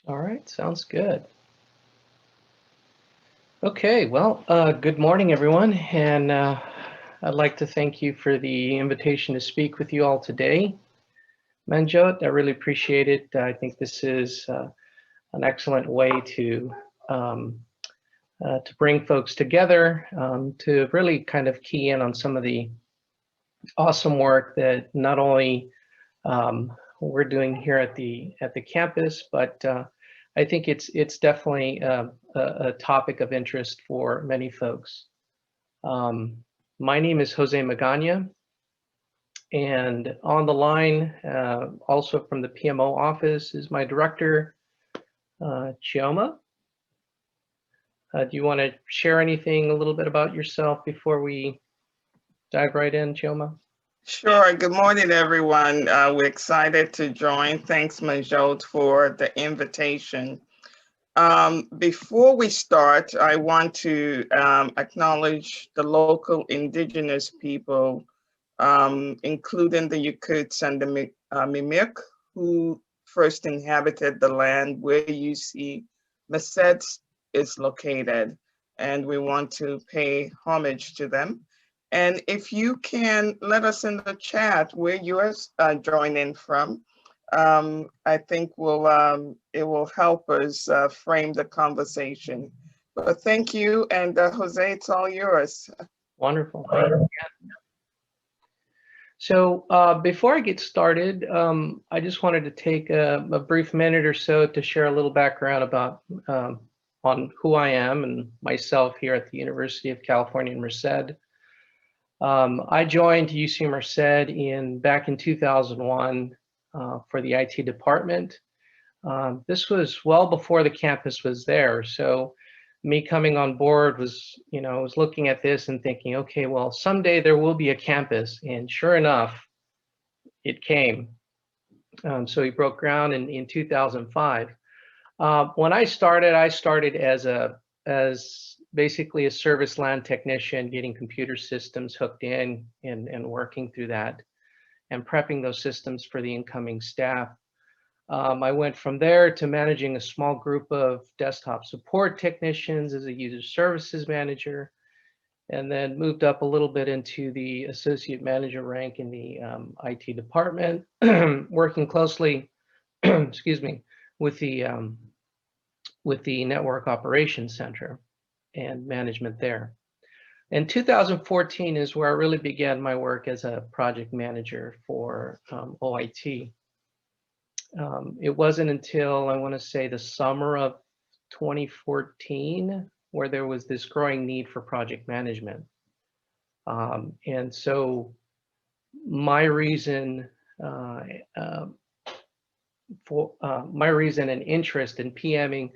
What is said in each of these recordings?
All right, sounds good. Okay, well, good morning, everyone, and I'd like to thank you for the invitation to speak with you all today. Manjot, I really appreciate it. I think this is an excellent way um, to bring folks together to really kind of key in on some of the awesome work that not only we're doing here at the campus, but I think it's definitely a topic of interest for many folks. Um, my name is Jose Magana, and on the line, also from the PMO office, is my director, Chioma. Do you want to share anything a little bit about yourself before we dive right in, Chioma? Sure. Good morning, everyone. We're excited to join. Thanks, Majot, for the invitation. Before we start, I want to acknowledge the local indigenous people, including the Yakuts and the Mimik, who first inhabited the land where you see Merced is located. And we want to pay homage to them. And if you can let us in the chat where you are joining from, I think it will help us frame the conversation. But thank you, and Jose, it's all yours. Wonderful. Thank you. So before I get started, I just wanted to take a brief minute or so to share a little background about on who I am and myself here at the University of California in Merced. I joined UC Merced back in 2001 for the IT department. This was well before the campus was there, so me coming on board was, I was looking at this and thinking, okay, well, someday there will be a campus, and sure enough, it came. So we broke ground in 2005. When I started as basically a service LAN technician, getting computer systems hooked in and working through that and prepping those systems for the incoming staff. I went from there to managing a small group of desktop support technicians as a user services manager, and then moved up a little bit into the associate manager rank in the IT department, working closely, excuse me, with the network operations center and management there. And 2014 is where I really began my work as a project manager for OIT. It wasn't until, I want to say, the summer of 2014 where there was this growing need for project management. And so my reason my reason and interest in PMing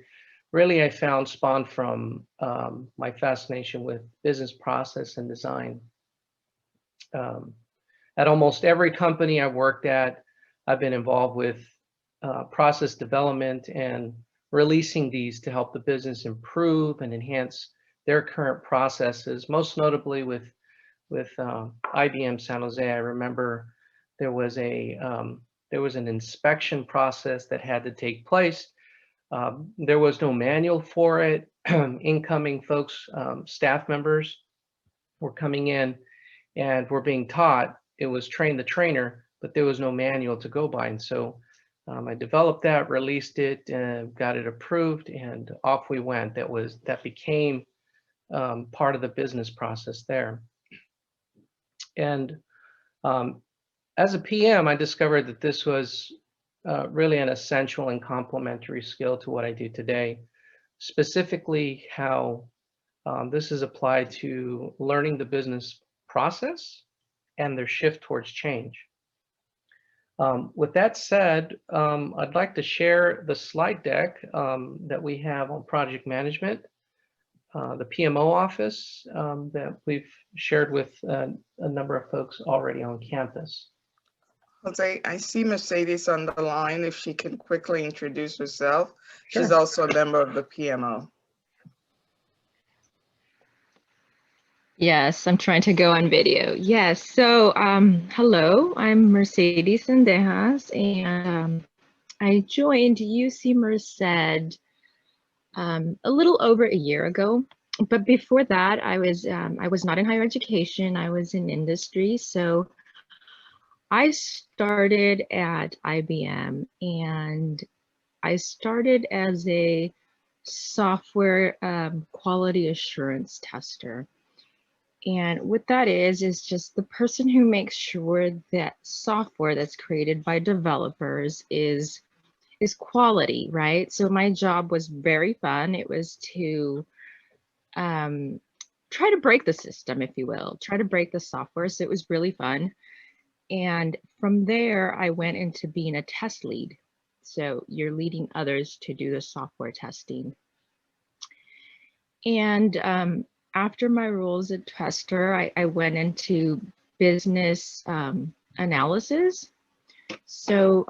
really I found spawned from my fascination with business process and design. At almost every company I've worked at, I've been involved with process development and releasing these to help the business improve and enhance their current processes, most notably with IBM San Jose. I remember there was an inspection process that had to take place. There was no manual for it. Incoming folks, staff members were coming in and were being taught. It was train the trainer, but there was no manual to go by. And so I developed that, released it, got it approved, and off we went. That became part of the business process there. And as a PM, I discovered that this was really an essential and complementary skill to what I do today, specifically how this is applied to learning the business process and their shift towards change. With that said, I'd like to share the slide deck that we have on project management, the PMO office that we've shared with a number of folks already on campus. Jose, I see Mercedes on the line. If she can quickly introduce herself. Sure. She's also a member of the PMO. Yes, I'm trying to go on video. Yes, so hello, I'm Mercedes Sendejas, and I joined HackMerced a little over a year ago. But before that, I was not in higher education. I was in industry. So I started at IBM, and I started as a software quality assurance tester. And what that is just the person who makes sure that software that's created by developers is quality, right? So my job was very fun. It was to try to break the system, if you will, try to break the software. So it was really fun. And from there, I went into being a test lead. So you're leading others to do the software testing. And after my role as a tester, I went into business analysis. So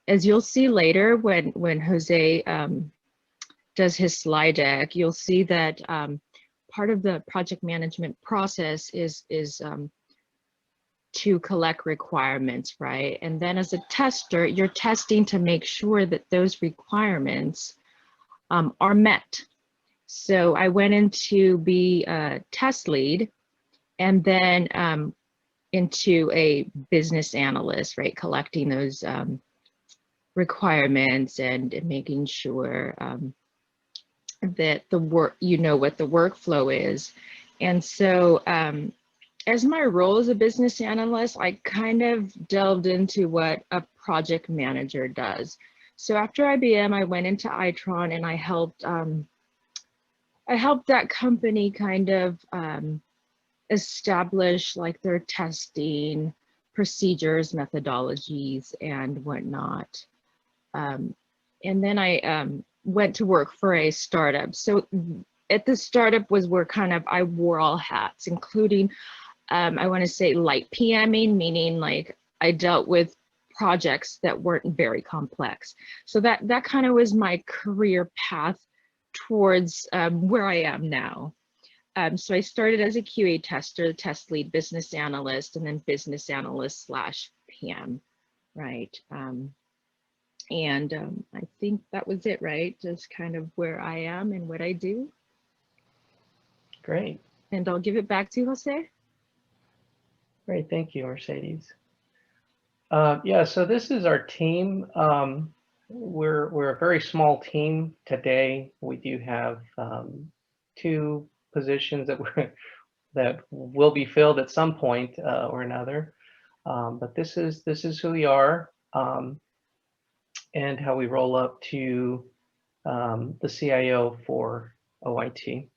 as you'll see later, when Jose does his slide deck, you'll see that part of the project management process is to collect requirements, right? And then as a tester, you're testing to make sure that those requirements are met. So I went into be a test lead, and then into a business analyst, right? Collecting those requirements and making sure that the work, you know what the workflow is. And so as my role as a business analyst, I kind of delved into what a project manager does. So after IBM, I went into Itron, and I helped that company kind of establish like their testing procedures, methodologies, and whatnot. And then I went to work for a startup. So at the startup was where kind of I wore all hats, including I want to say light PMing, meaning like I dealt with projects that weren't very complex. So that kind of was my career path towards where I am now. So I started as a QA tester, test lead, business analyst, and then business analyst / PM, right? And I think that was it, right? Just kind of where I am and what I do. Great. And I'll give it back to Jose. Great, thank you, Mercedes. Yeah, so this is our team. We're a very small team today. We do have 2 positions that will be filled at some point or another. But this is who we are, and how we roll up to the CIO for OIT.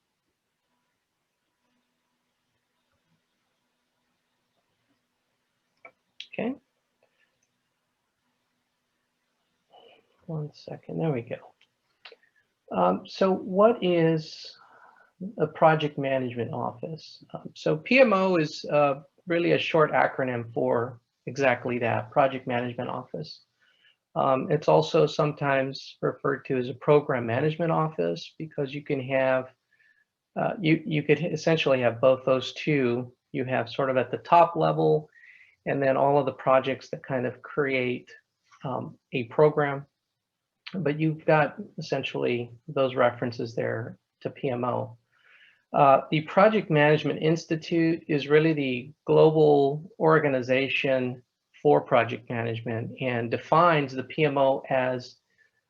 Okay. One second, there we go. So what is a project management office? So PMO is really a short acronym for exactly that, project management office. It's also sometimes referred to as a program management office, because you can have, you could essentially have both those two. You have sort of at the top level, and then all of the projects that kind of create a program. But you've got essentially those references there to PMO. The Project Management Institute is really the global organization for project management, and defines the PMO as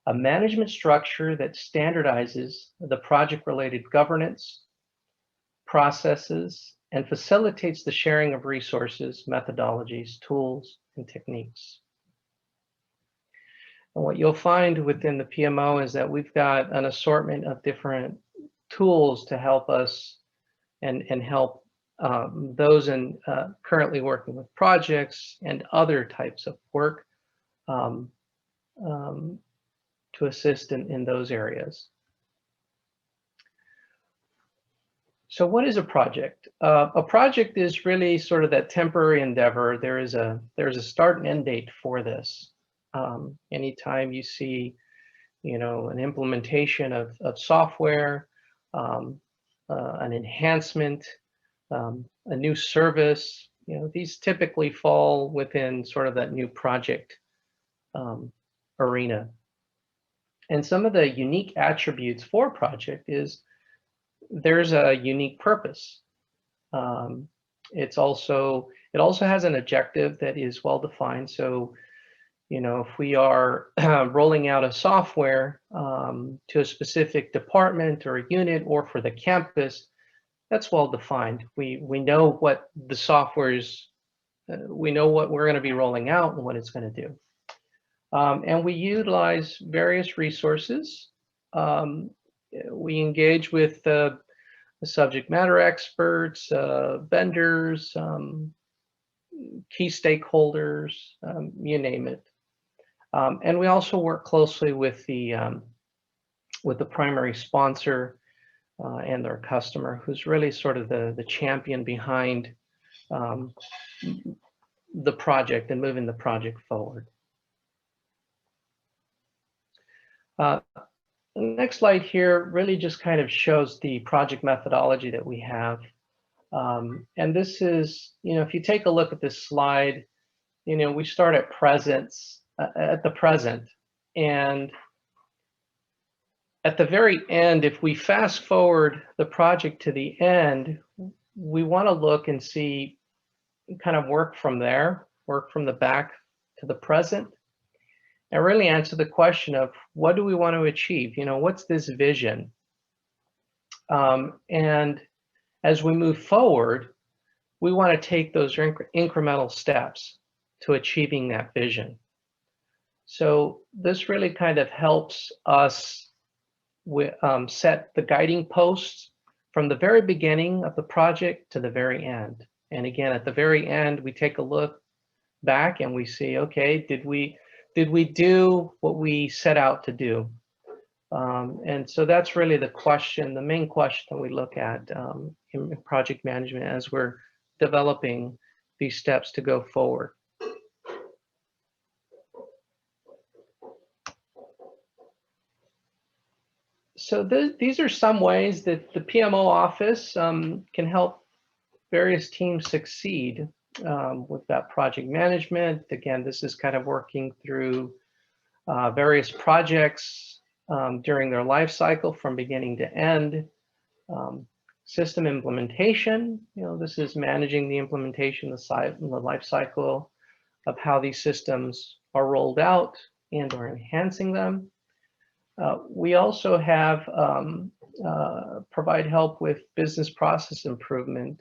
a management structure that standardizes the project-related governance, processes, and facilitates the sharing of resources, methodologies, tools, and techniques. And what you'll find within the PMO is that we've got an assortment of different tools to help us and help those currently working with projects and other types of work to assist in those areas. So what is a project? A project is really sort of that temporary endeavor. There's a start and end date for this. Anytime you see, an implementation of software, an enhancement, a new service, these typically fall within sort of that new project arena. And some of the unique attributes for a project is there's a unique purpose. It also has an objective that is well defined. So, if we are rolling out a software to a specific department or a unit or for the campus, that's well defined. We know what the software is, we know what we're going to be rolling out and what it's going to do. And we utilize various resources. We engage with the subject matter experts, vendors, key stakeholders, you name it. And we also work closely with the primary sponsor and their customer, who's really sort of the champion behind the project and moving the project forward. The next slide here really just kind of shows the project methodology that we have. And this is, if you take a look at this slide, we start at the present. And at the very end, if we fast forward the project to the end, we want to look and see, kind of work from the back to the present, and really answer the question of what do we want to achieve? What's this vision? And as we move forward, we want to take those incremental steps to achieving that vision. So this really kind of helps us set the guiding posts from the very beginning of the project to the very end. And again, at the very end, we take a look back and we see, okay, did we do what we set out to do? And so that's really the main question we look at in project management as we're developing these steps to go forward. So these are some ways that the PMO office can help various teams succeed with that project management. Again, this is kind of working through various projects during their life cycle from beginning to end. System implementation, this is managing the implementation, the life cycle of how these systems are rolled out and or enhancing them. We also have provide help with business process improvement.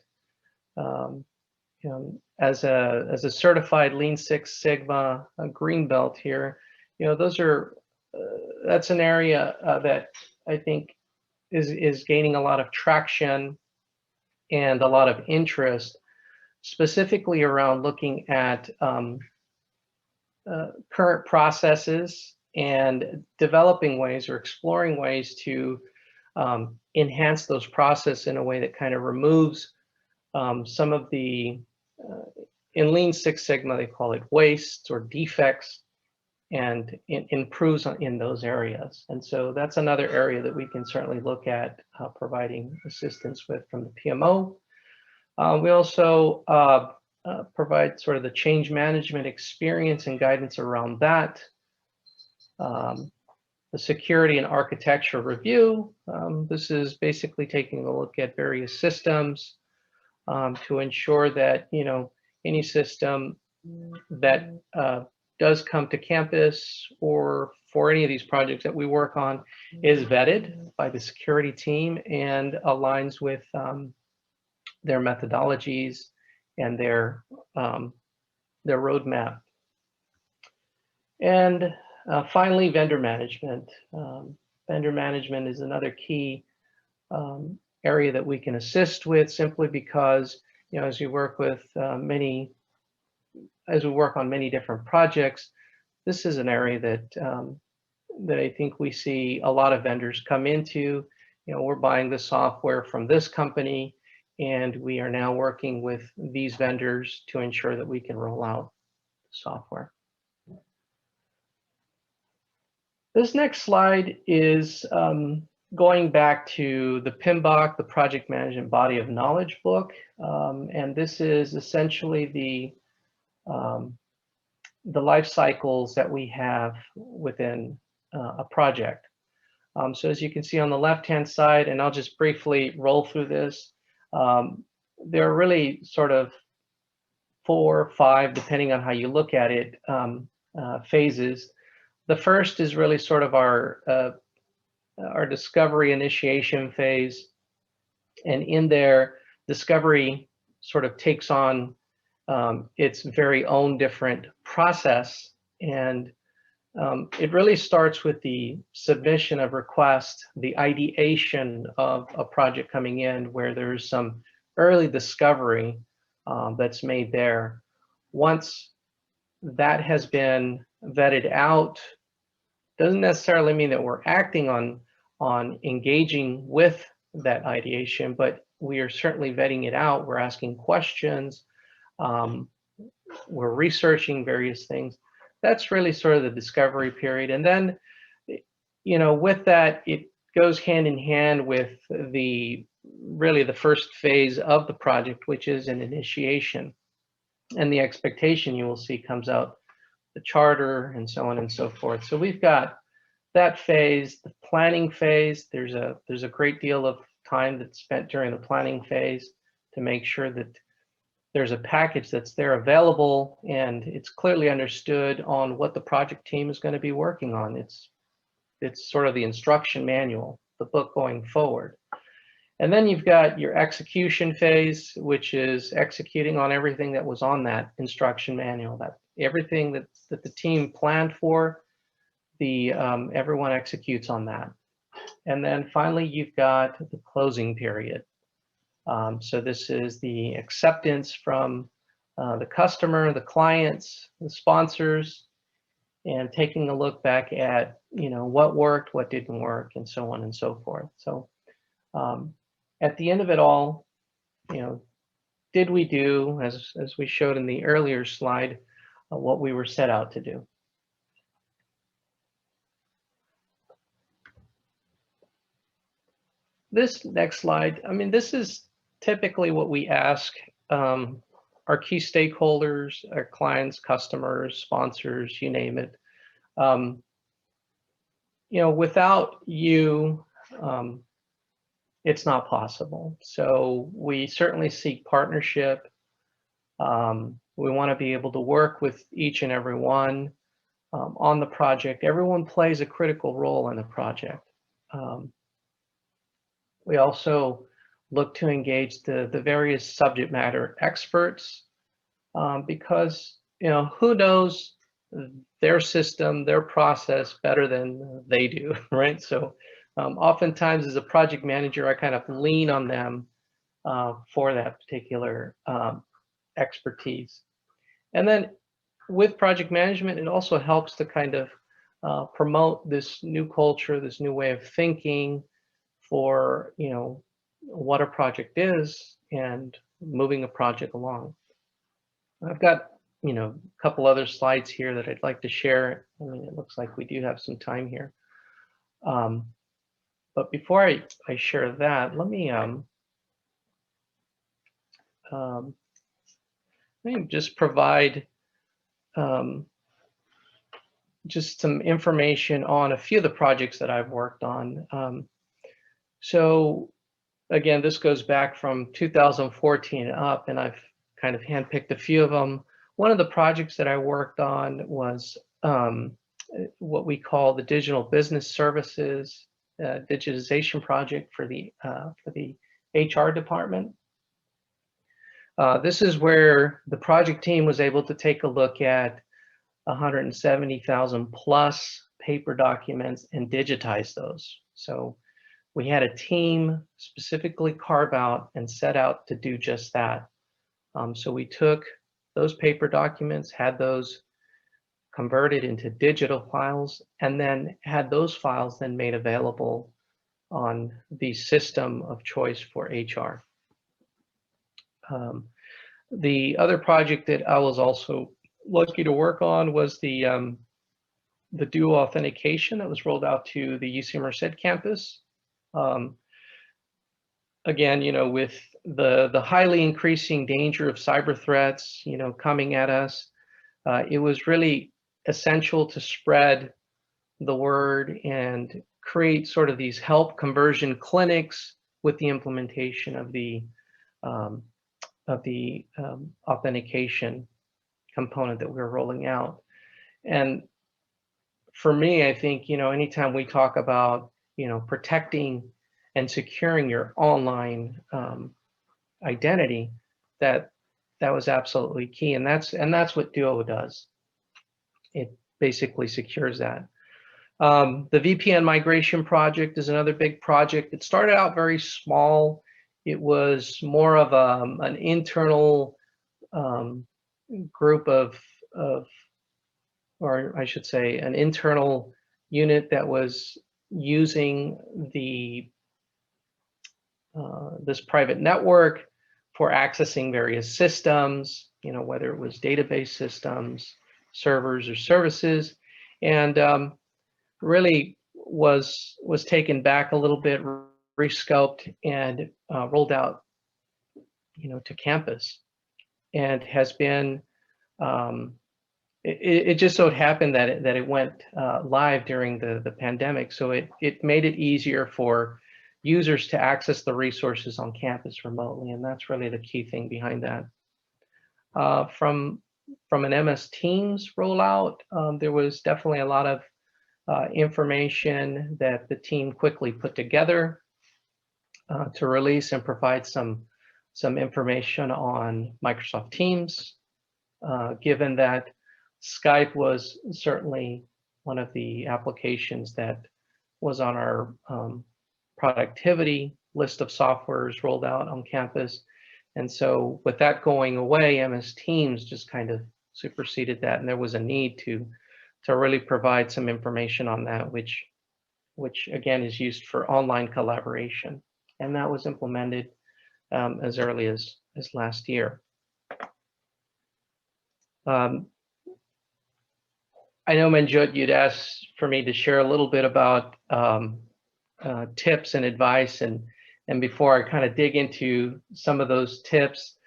As a certified Lean Six Sigma green belt here, that's an area that I think is gaining a lot of traction and a lot of interest, specifically around looking at current processes and developing ways or exploring ways to enhance those processes in a way that kind of removes some of the, in Lean Six Sigma, they call it wastes or defects, and improves in those areas. And so that's another area that we can certainly look at providing assistance with from the PMO. We also provide sort of the change management experience and guidance around that. The security and architecture review. This is basically taking a look at various systems to ensure that any system that does come to campus or for any of these projects that we work on is vetted by the security team and aligns with their methodologies and their roadmap. And finally, vendor management. Vendor management is another key area that we can assist with, simply because as we work on many different projects, this is an area that I think we see a lot of vendors come into. We're buying the software from this company, and we are now working with these vendors to ensure that we can roll out the software. This next slide is going back to the PMBOK, the Project Management Body of Knowledge book. And this is essentially the life cycles that we have within a project. So as you can see on the left-hand side, and I'll just briefly roll through this, there are really sort of 4 or 5, depending on how you look at it, phases. The first is really sort of our discovery initiation phase. And in there, discovery sort of takes on its very own different process. And it really starts with the submission of request, the ideation of a project coming in, where there's some early discovery that's made there. Once that has been vetted out, doesn't necessarily mean that we're acting on engaging with that ideation, but we are certainly vetting it out. We're asking questions. We're researching various things. That's really sort of the discovery period. And then, with that, it goes hand in hand with really the first phase of the project, which is an initiation. And the expectation, you will see, comes out the charter and so on and so forth. So we've got that phase, the planning phase. There's a great deal of time that's spent during the planning phase to make sure that there's a package that's there available and it's clearly understood on what the project team is going to be working on. It's sort of the instruction manual, the book going forward. And then you've got your execution phase, which is executing on everything that was on that instruction manual, that everything that the team planned for, everyone executes on that. And then finally, you've got the closing period. So this is the acceptance from the customer, the clients, the sponsors, and taking a look back at what worked, what didn't work, and so on and so forth. So at the end of it all, did we do, as we showed in the earlier slide, what we were set out to do? This next slide, this is typically what we ask our key stakeholders, our clients, customers, sponsors, you name it. Without you, it's not possible. So we certainly seek partnership. We want to be able to work with each and every one on the project. Everyone plays a critical role in the project. We also look to engage the various subject matter experts because, who knows their system, their process better than they do, right? So oftentimes as a project manager, I kind of lean on them for that particular expertise. And then with project management, it also helps to kind of promote this new culture, this new way of thinking for, what a project is and moving a project along. I've got, a couple other slides here that I'd like to share. It looks like we do have some time here. But before I share that, let me just provide just some information on a few of the projects that I've worked on. So again, this goes back from 2014 up, and I've kind of handpicked a few of them. One of the projects that I worked on was what we call the Digital Business Services digitization project for the HR department. This is where the project team was able to take a look at 170,000 plus paper documents and digitize those. So we had a team specifically carve out and set out to do just that. So we took those paper documents, had those converted into digital files, and then had those files then made available on the system of choice for HR. The other project that I was also lucky to work on was the dual authentication that was rolled out to the UC Merced campus. Again, with the highly increasing danger of cyber threats, coming at us, it was really essential to spread the word and create sort of these help conversion clinics with the implementation of the authentication component that we're rolling out. And for me, I think, anytime we talk about, protecting and securing your online identity, that was absolutely key. And that's what Duo does. It basically secures that. The VPN migration project is another big project. It started out very small. It was more of an internal group of, or I should say, an internal unit that was using this private network for accessing various systems, whether it was database systems, servers, or services, and really was taken back a little bit, rescoped, and rolled out, to campus, and has been. It just so happened that it went live during the pandemic, so it made it easier for users to access the resources on campus remotely, and that's really the key thing behind that. From an MS Teams rollout, there was definitely a lot of information that the team quickly put together to release and provide some information on Microsoft Teams, given that Skype was certainly one of the applications that was on our productivity list of softwares rolled out on campus. And so with that going away, MS Teams just kind of superseded that, and there was a need to really provide some information on that, which again is used for online collaboration, and that was implemented as early as last year. I know, Manjot, you'd asked for me to share a little bit about tips and advice, and before I kind of dig into some of those tips,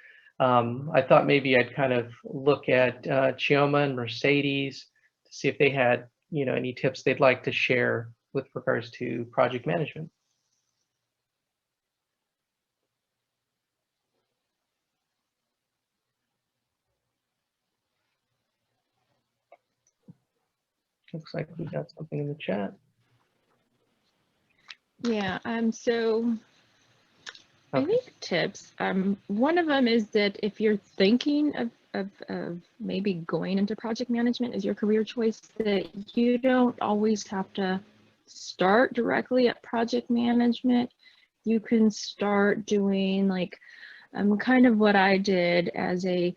I thought maybe I'd kind of look at Chioma and Mercedes to see if they had, any tips they'd like to share with regards to project management. Looks like we got something in the chat. Yeah, so I think tips, one of them is that if you're thinking of maybe going into project management as your career choice, that you don't always have to start directly at project management. You can start doing like kind of what I did as a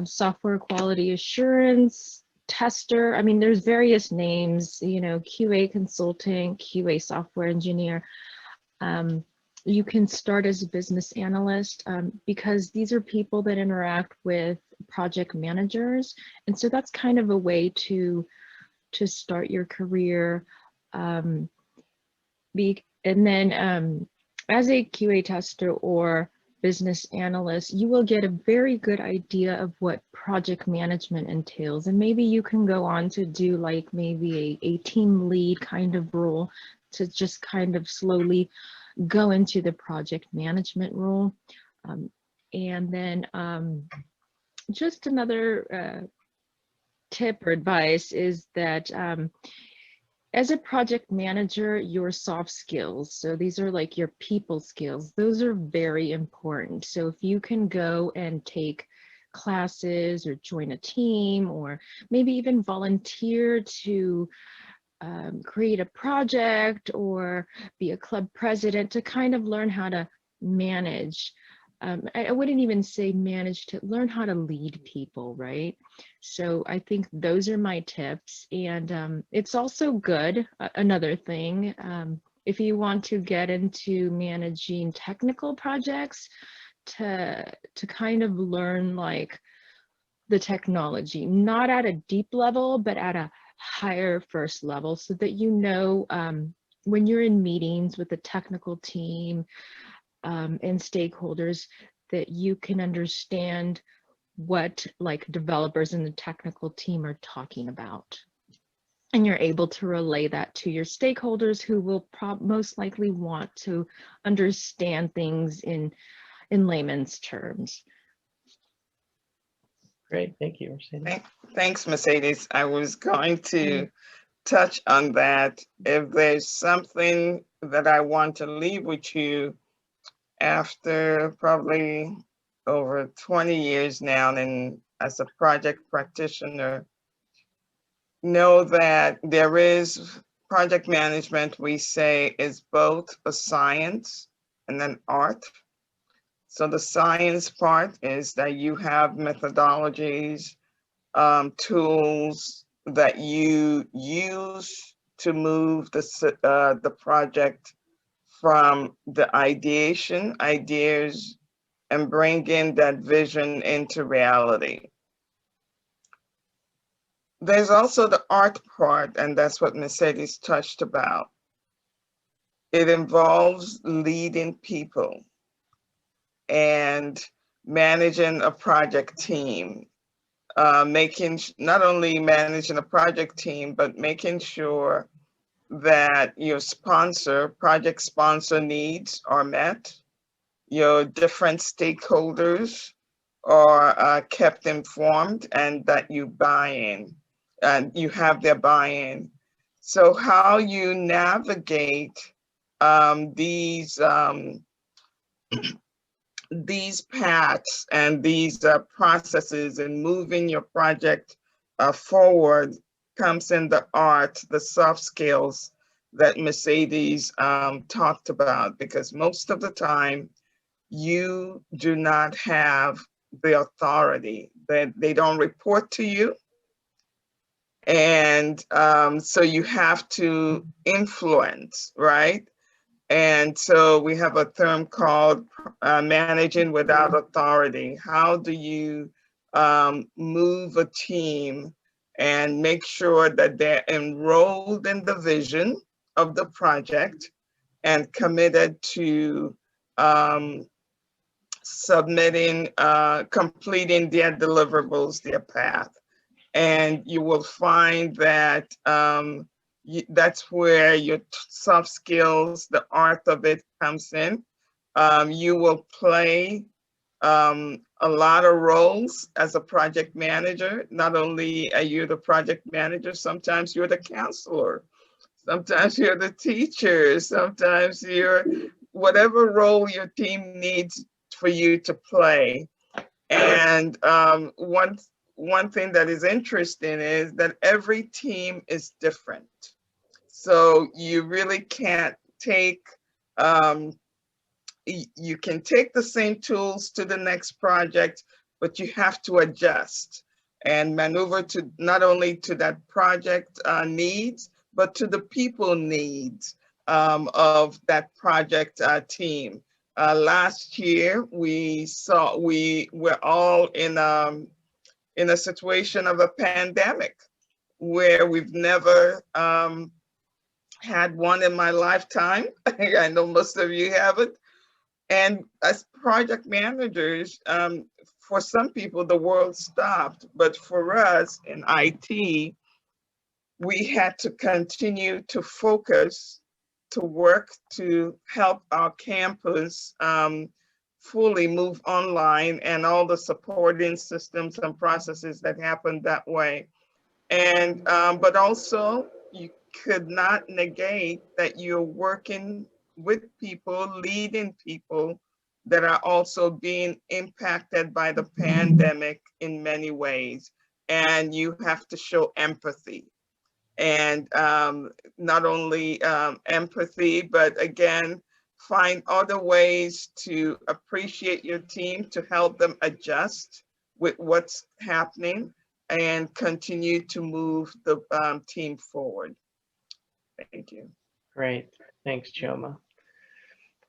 software quality assurance tester. I mean, there's various names, QA consultant, QA software engineer. You can start as a business analyst because these are people that interact with project managers. And so that's kind of a way to start your career. And then as a QA tester or business analyst, you will get a very good idea of what project management entails. And maybe you can go on to do like maybe a team lead kind of role to just kind of slowly go into the project management role. And then just another tip or advice is that as a project manager, your soft skills, so these are like your people skills, those are very important. So if you can go and take classes or join a team or maybe even volunteer to create a project or be a club president to kind of learn how to manage. I wouldn't even say manage, to learn how to lead people, right? So I think those are my tips. And it's also good, another thing, if you want to get into managing technical projects, to kind of learn like the technology, not at a deep level, but at a higher first level, so that when you're in meetings with the technical team and stakeholders, that you can understand what like developers in the technical team are talking about. And you're able to relay that to your stakeholders who will most likely want to understand things in layman's terms. Great, thank you, Mercedes. Thanks, Mercedes. I was going to touch on that. If there's something that I want to leave with you after probably over 20 years now and as a project practitioner, know that there is project management, we say, is both a science and an art. So the science part is that you have methodologies, tools that you use to move the project from the ideas, and bring in that vision into reality. There's also the art part, and that's what Mercedes touched about. It involves leading people and managing a project team, not only managing a project team, but making sure that your project sponsor needs are met, your different stakeholders are kept informed, and that you buy in and you have their buy-in. So how you navigate these paths and these processes and moving your project forward comes in the art, the soft skills that Mercedes talked about, because most of the time you do not have the authority, that they don't report to you. And so you have to influence, right? And so we have a term called managing without authority. How do you move a team and make sure that they're enrolled in the vision of the project and committed to completing their deliverables, their path? And you will find that that's where your soft skills, the art of it comes in. You will play a lot of roles as a project manager. Not only are you the project manager, sometimes you're the counselor, sometimes you're the teacher, sometimes you're whatever role your team needs for you to play. And one thing that is interesting is that every team is different. So you really can't take, you can take the same tools to the next project, but you have to adjust and maneuver to not only to that project needs, but to the people needs of that project team. Last year, we were all in a situation of a pandemic where we've never had one in my lifetime. I know most of you haven't. And as project managers, for some people, the world stopped. But for us in IT, we had to continue to focus, to work to help our campus fully move online and all the supporting systems and processes that happened that way. And but also you could not negate that you're working with people, leading people that are also being impacted by the pandemic in many ways. And you have to show empathy. And not only empathy, but again, find other ways to appreciate your team, to help them adjust with what's happening and continue to move the team forward. Thank you. Great, thanks, Chioma.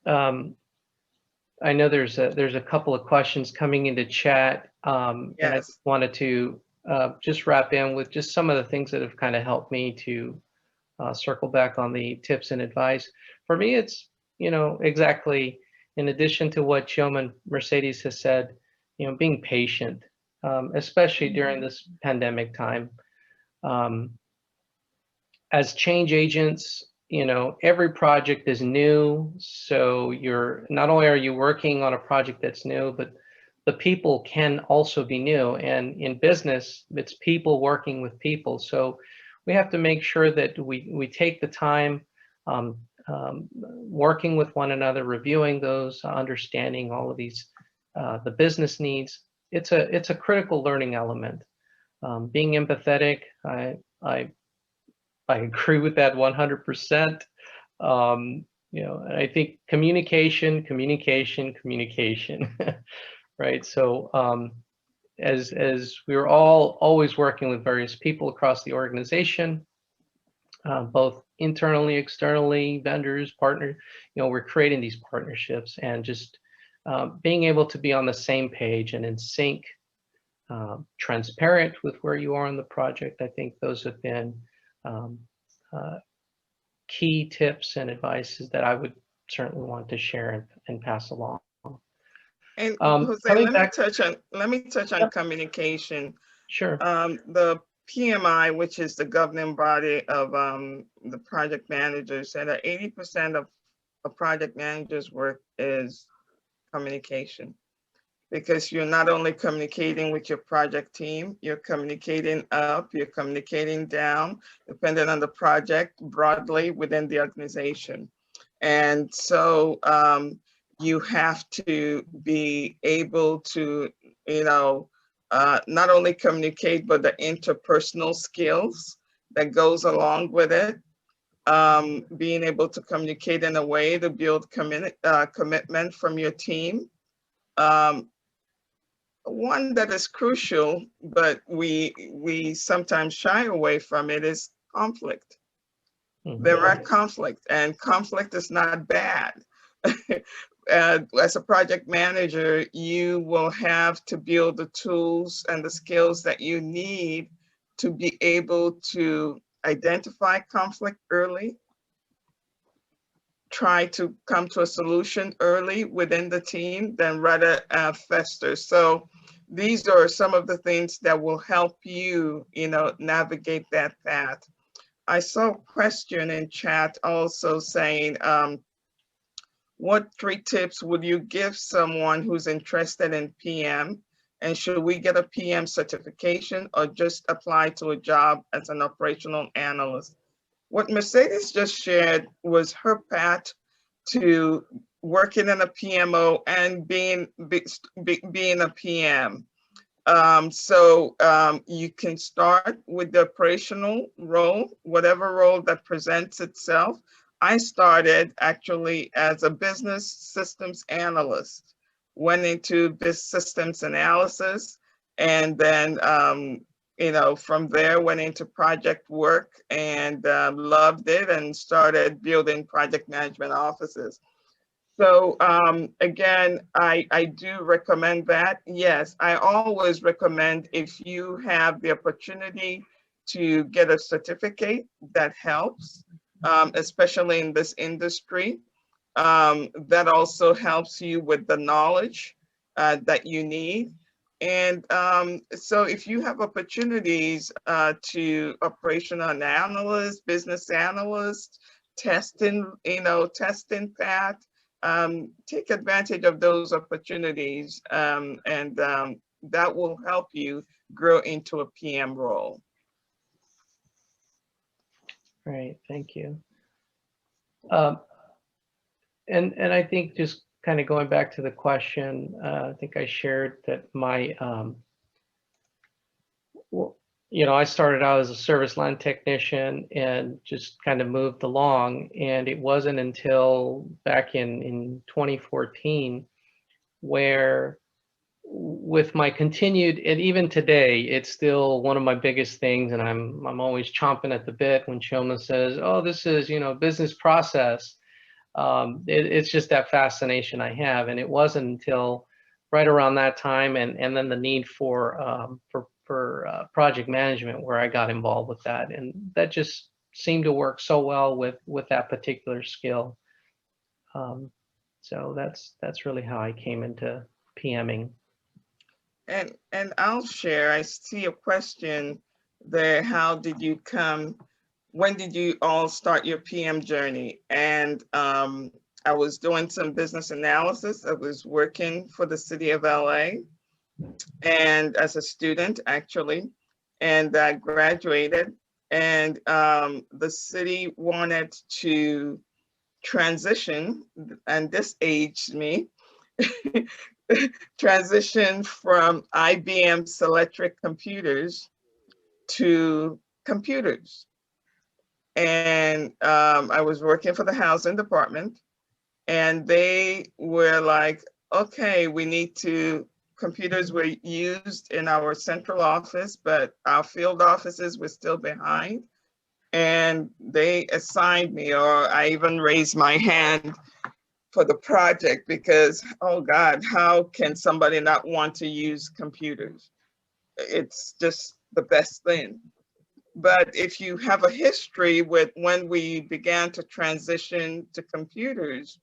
I know there's a couple of questions coming into chat, and I Yes. wanted to just wrap in with just some of the things that have kind of helped me to circle back on the tips and advice. For me, it's, exactly in addition to what Chioma and Mercedes has said, being patient. especially during this pandemic time. Um, as change agents, every project is new. So you're not only are you working on a project that's new, but the people can also be new. And in business, it's people working with people. So we have to make sure that we take the time working with one another, reviewing those, understanding all of these, the business needs. It's a critical learning element. Being empathetic, I I agree with that 100%. I think communication, right? So as we were all always working with various people across the organization, both internally, externally, vendors, partners, we're creating these partnerships and just being able to be on the same page and in sync, transparent with where you are in the project. I think those have been um, uh, key tips and advices that I would certainly want to share and pass along. And Jose, Coming back, let me touch on yep, communication. sure. The PMI, which is the governing body of the project managers, said that 80% of a project manager's work is communication, because you're not only communicating with your project team, you're communicating up, you're communicating down, depending on the project, broadly within the organization. And so you have to be able to, not only communicate, but the interpersonal skills that goes along with it. Being able to communicate in a way to build commitment from your team. One that is crucial, but we sometimes shy away from it, is conflict. Mm-hmm. There are conflict, and conflict is not bad. As a project manager, you will have to build the tools and the skills that you need to be able to identify conflict early, try to come to a solution early within the team, than rather fester. So these are some of the things that will help you, navigate that path. I saw a question in chat also saying, what 3 tips would you give someone who's interested in PM? And should we get a PM certification or just apply to a job as an operational analyst? What Mercedes just shared was her path to working in a PMO and being a PM. You can start with the operational role, whatever role that presents itself. I started actually as a business systems analyst, went into business systems analysis, and then from there went into project work and loved it and started building project management offices. So again, I do recommend that. Yes, I always recommend, if you have the opportunity to get a certificate, that helps, especially in this industry. That also helps you with the knowledge that you need. And so if you have opportunities to operational analyst, business analyst, testing path, take advantage of those opportunities, and that will help you grow into a PM role. Right, thank you. And I think just kind of going back to the question, I think I shared that my, I started out as a service line technician and just kind of moved along. And it wasn't until back in 2014 where, with my continued, and even today, it's still one of my biggest things, and I'm always chomping at the bit when Shoma says, "Oh, this is business process." It's just that fascination I have, and it wasn't until right around that time, and then the need for project management, where I got involved with that, and that just seemed to work so well with that particular skill. So that's really how I came into PMing. And I'll share. I see a question there. How did you come? When did you all start your PM journey? And I was doing some business analysis. I was working for the city of LA and as a student actually, and I graduated. And the city wanted to transition, and this aged me, transition from IBM Selectric computers to computers. And I was working for the housing department, and they were like, okay, we need to, computers were used in our central office, but our field offices were still behind. And they assigned me, or I even raised my hand for the project because, oh God, how can somebody not want to use computers? It's just the best thing. But if you have a history with when we began to transition to computers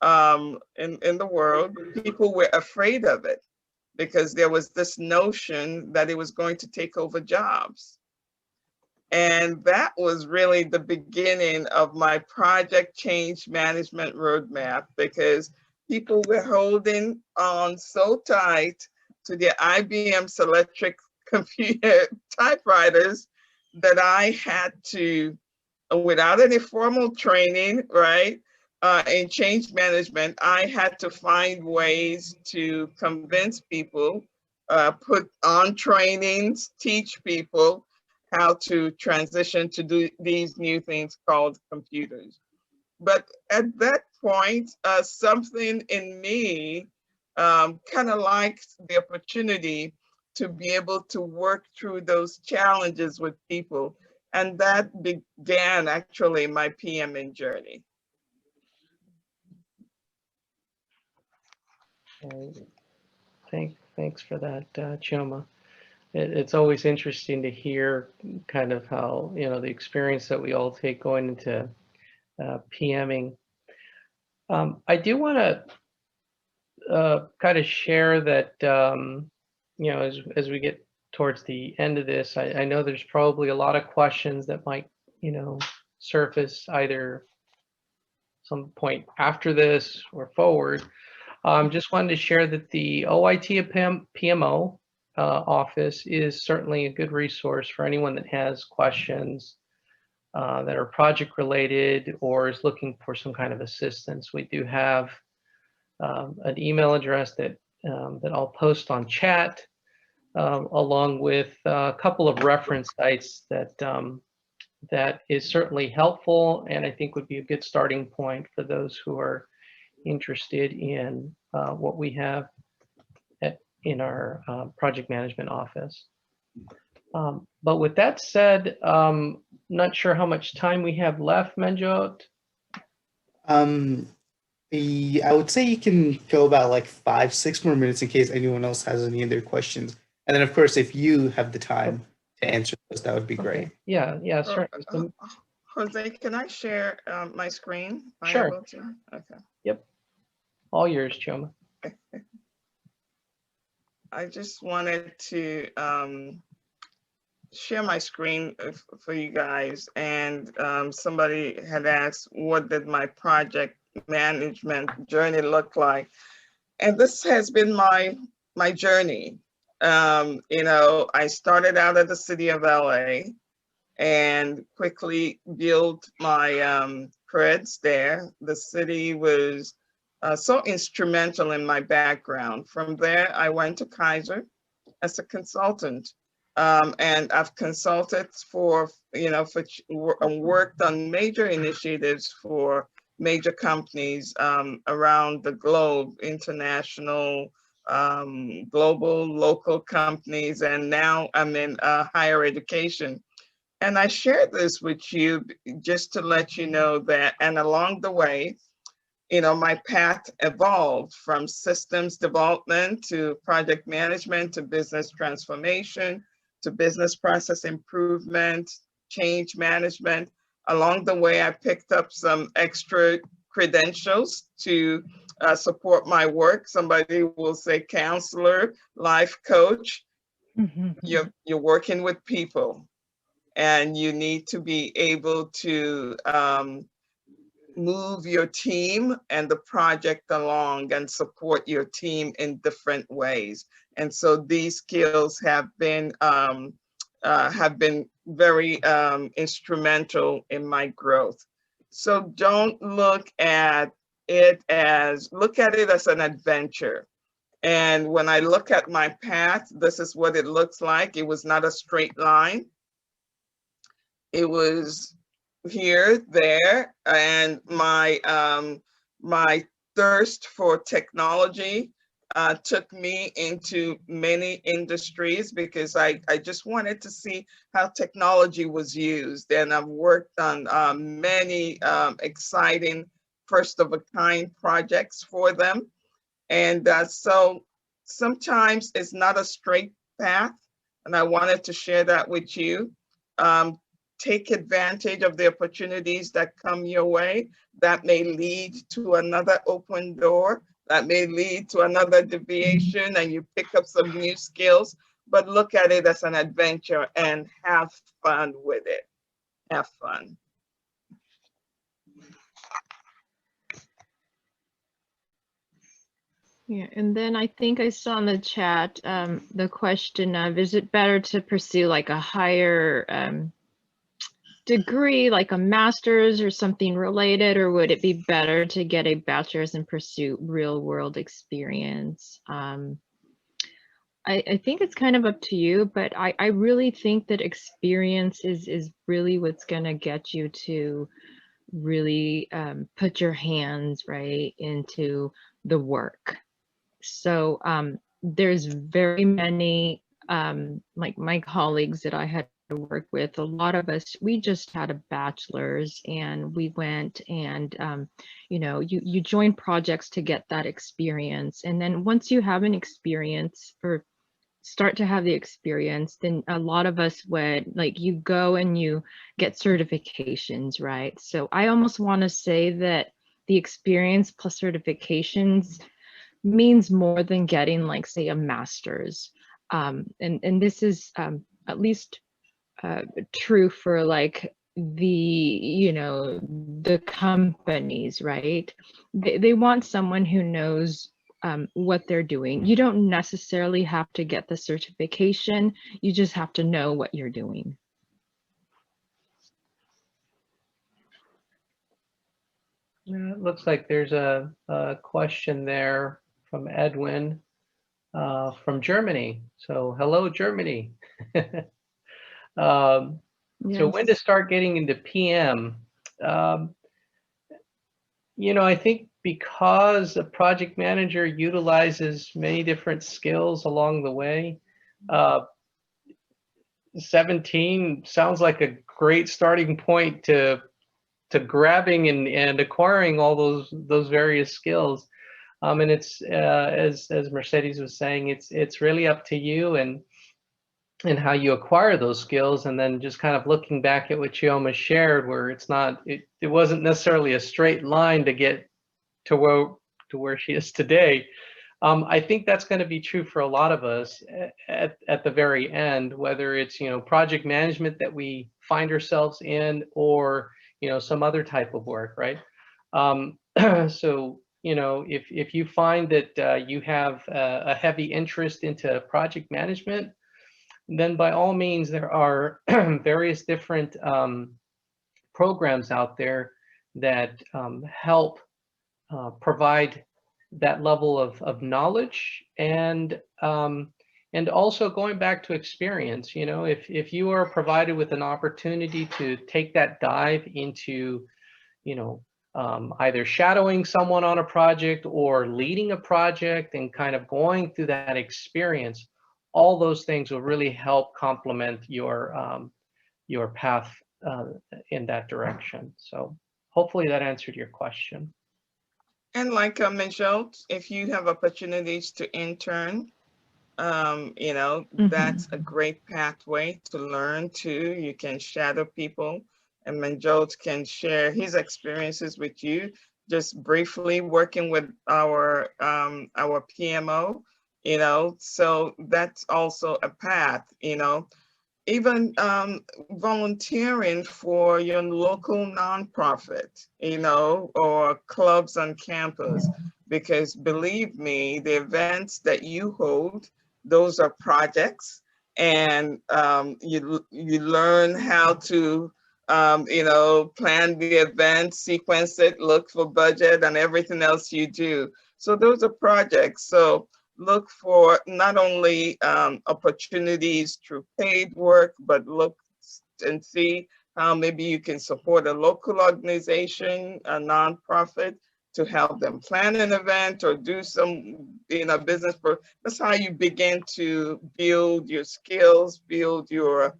in the world, people were afraid of it because there was this notion that it was going to take over jobs. And that was really the beginning of my project change management roadmap, because people were holding on so tight to their IBM Selectric computer typewriters that I had to, without any formal training, right, in change management, I had to find ways to convince people, put on trainings, teach people how to transition to do these new things called computers. But at that point, something in me kind of liked the opportunity to be able to work through those challenges with people. And that began actually my PMing journey. Thanks for that, Chioma. It's always interesting to hear kind of how, the experience that we all take going into PMing. I do want to kind of share that, as we get towards the end of this, I know there's probably a lot of questions that might, surface either some point after this or forward. Just wanted to share that the OIT PMO office is certainly a good resource for anyone that has questions that are project related or is looking for some kind of assistance. We do have an email address that I'll post on chat, along with a couple of reference sites that is certainly helpful, and I think would be a good starting point for those who are interested in what we have in our project management office. But with that said, not sure how much time we have left, Manjot. I would say you can go about like 5-6 more minutes in case anyone else has any other questions. And then, of course, if you have the time to answer those, that would be great. Yeah, certainly. Jose, can I share my screen? Sure. Okay. Yep. All yours, Chioma. I just wanted to share my screen for you guys. And somebody had asked, what did my project management journey look like? And this has been my journey. I started out at the city of LA and quickly built my creds there. The city was so instrumental in my background. From there, I went to Kaiser as a consultant. And I've consulted worked on major initiatives for major companies around the globe, international, global, local companies, and now I'm in higher education. And I share this with you just to let you know that, and along the way, my path evolved from systems development to project management to business transformation to business process improvement, change management. Along the way, I picked up some extra credentials to support my work. Somebody will say counselor, life coach. You're working with people, and you need to be able to move your team and the project along and support your team in different ways. And so these skills have been very instrumental in my growth. So don't look at it look at it as an adventure. And when I look at my path, this is what it looks like. It was not a straight line. It was here, there, and my thirst for technology took me into many industries because I just wanted to see how technology was used. And I've worked on many exciting first-of-a-kind projects for them. And so sometimes it's not a straight path, and I wanted to share that with you. Take advantage of the opportunities that come your way. That may lead to another open door, that may lead to another deviation, and you pick up some new skills, but look at it as an adventure and have fun with it. Have fun. Yeah, and then I think I saw in the chat the question of, is it better to pursue like a higher degree, like a master's or something related, or would it be better to get a bachelor's and pursue real world experience? I think it's kind of up to you, but I really think that experience is really what's gonna get you to really put your hands right into the work. So there's very many, like my colleagues that I had to work with, a lot of us, we just had a bachelor's and we went and, you know, you join projects to get that experience. And then once you have an experience or start to have the experience, then a lot of us would, like, you go and you get certifications, right? So I almost want to say that the experience plus certifications means more than getting, like, say, a master's. And this is at least true for like the, you know, the companies, right? They want someone who knows what they're doing. You don't necessarily have to get the certification. You just have to know what you're doing. It looks like there's a question there from Edwin from Germany. So hello, Germany. So when to start getting into PM? You know, I think because a project manager utilizes many different skills along the way, 17 sounds like a great starting point to grabbing and acquiring all those various skills. And it's as Mercedes was saying, it's really up to you and how you acquire those skills. And then just kind of looking back at what Chioma shared, where it wasn't necessarily a straight line to get to where she is today. I think that's going to be true for a lot of us at the very end, whether it's, you know, project management that we find ourselves in, or, you know, some other type of work, right? So, you know, if you find that you have a heavy interest into project management, then by all means, there are various different programs out there that help provide that level of knowledge, and also going back to experience. You know, if you are provided with an opportunity to take that dive into, you know, either shadowing someone on a project or leading a project and kind of going through that experience, all those things will really help complement your path in that direction. So hopefully that answered your question. And like Michelle, if you have opportunities to intern, you know, that's a great pathway to learn too. You can shadow people and Manjot can share his experiences with you, just briefly working with our PMO, so that's also a path, even volunteering for your local nonprofit, or clubs on campus, because believe me, the events that you hold, those are projects, and you learn how to plan the event, sequence it, look for budget, and everything else you do. So those are projects. So look for not only opportunities through paid work, but look and see how maybe you can support a local organization, a nonprofit, to help them plan an event or do some business. That's how you begin to build your skills, build your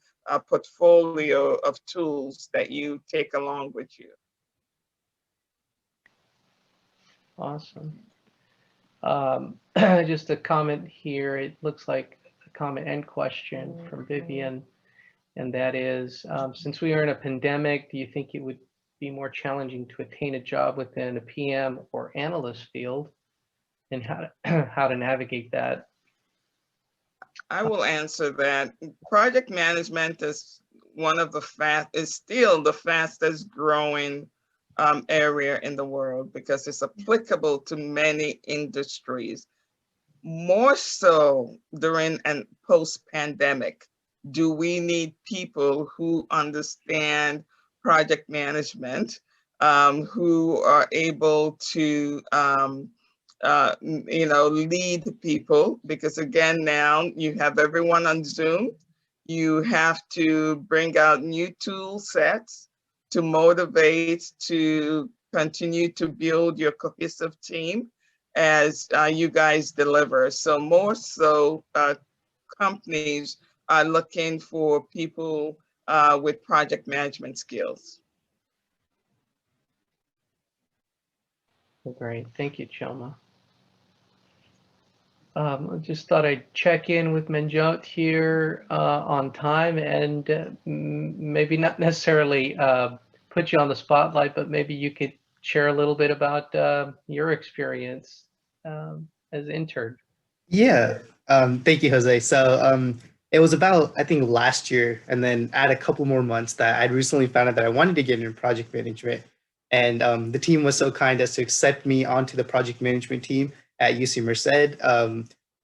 portfolio of tools that you take along with you. Awesome. Just a comment here. It looks like a comment and question from Vivian, and that is, since we are in a pandemic, do you think it would be more challenging to attain a job within a PM or analyst field, and how to navigate that? I will answer that. Project management is still the fastest growing area in the world, because it's applicable to many industries. More so during and post-pandemic, do we need people who understand project management, who are able to lead people, because again, now you have everyone on Zoom. You have to bring out new tool sets to motivate, to continue to build your cohesive team as you guys deliver. So more so, companies are looking for people with project management skills. Great, thank you, Choma. I just thought I'd check in with Manjot here on time, and maybe not necessarily put you on the spotlight, but maybe you could share a little bit about your experience as intern. Yeah, thank you, Jose. So it was about, I think, last year, and then add a couple more months that I'd recently found out that I wanted to get into project management. And the team was so kind as to accept me onto the project management team at UC Merced.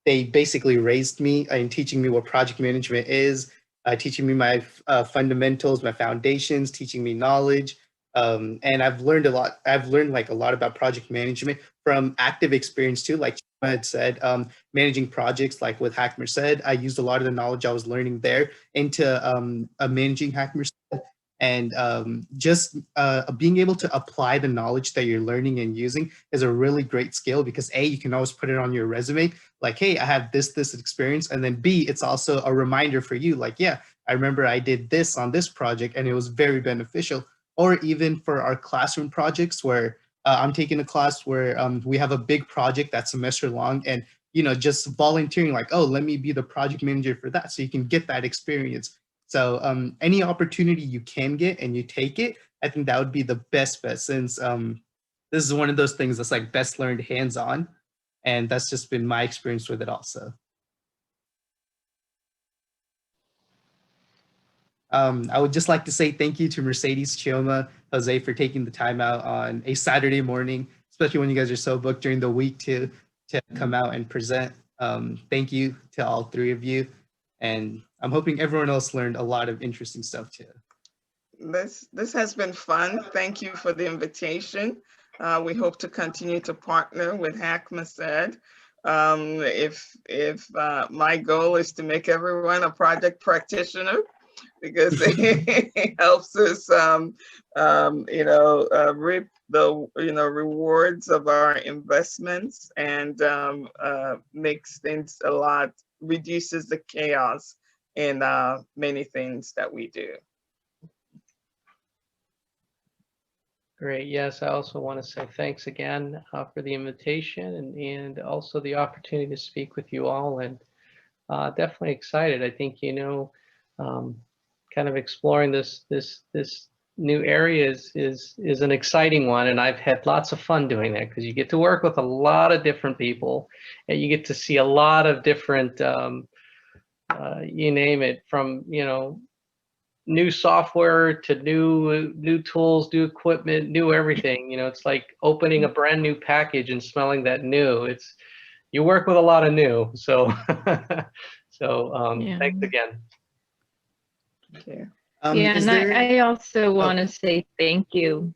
They basically raised me in teaching me what project management is, teaching me my fundamentals, my foundations, teaching me knowledge. And I've learned a lot. I've learned like a lot about project management from active experience too, like Chima had said, managing projects like with HackMerced. I used a lot of the knowledge I was learning there into managing HackMerced. And just being able to apply the knowledge that you're learning and using is a really great skill, because A, you can always put it on your resume, like, hey, I have this experience. And then B, it's also a reminder for you, like, yeah, I remember I did this on this project and it was very beneficial. Or even for our classroom projects where I'm taking a class where we have a big project that's semester long, and just volunteering, like, oh, let me be the project manager for that, so you can get that experience. So any opportunity you can get and you take it, I think that would be the best bet, since this is one of those things that's like best learned hands-on, and that's just been my experience with it also. I would just like to say thank you to Mercedes, Chioma, Jose for taking the time out on a Saturday morning, especially when you guys are so booked during the week to come out and present. Thank you to all three of you. And I'm hoping everyone else learned a lot of interesting stuff too. This has been fun. Thank you for the invitation. We hope to continue to partner with HackMerced. If my goal is to make everyone a project practitioner, because it helps us, reap the rewards of our investments, and makes things a lot, reduces the chaos in many things that we do. Great. Yes, I also want to say thanks again for the invitation and also the opportunity to speak with you all, and definitely excited. I think kind of exploring this new area is an exciting one, and I've had lots of fun doing that because you get to work with a lot of different people, and you get to see a lot of different, you name it, from new software to new tools, new equipment, new everything. It's like opening a brand new package and smelling that new. You work with a lot of new, so Yeah. thanks again. Thank you. Yeah, Is and there, I also want to say thank you.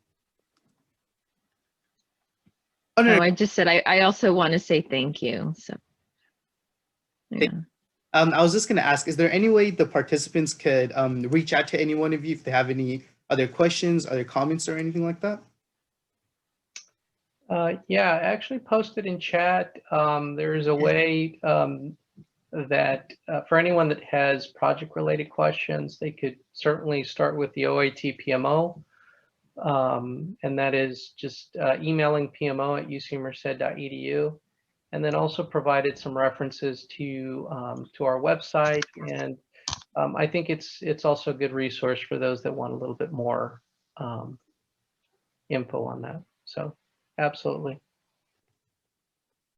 oh, no, No, I just said I also want to say thank you. So, yeah. I was just going to ask, is there any way the participants could reach out to any one of you if they have any other questions, other comments, or anything like that? Yeah, I actually posted in chat. There's a way that for anyone that has project-related questions, they could certainly start with the OIT PMO, and that is just emailing pmo@ucmerced.edu, and then also provided some references to our website, and I think it's also a good resource for those that want a little bit more info on that. So, absolutely.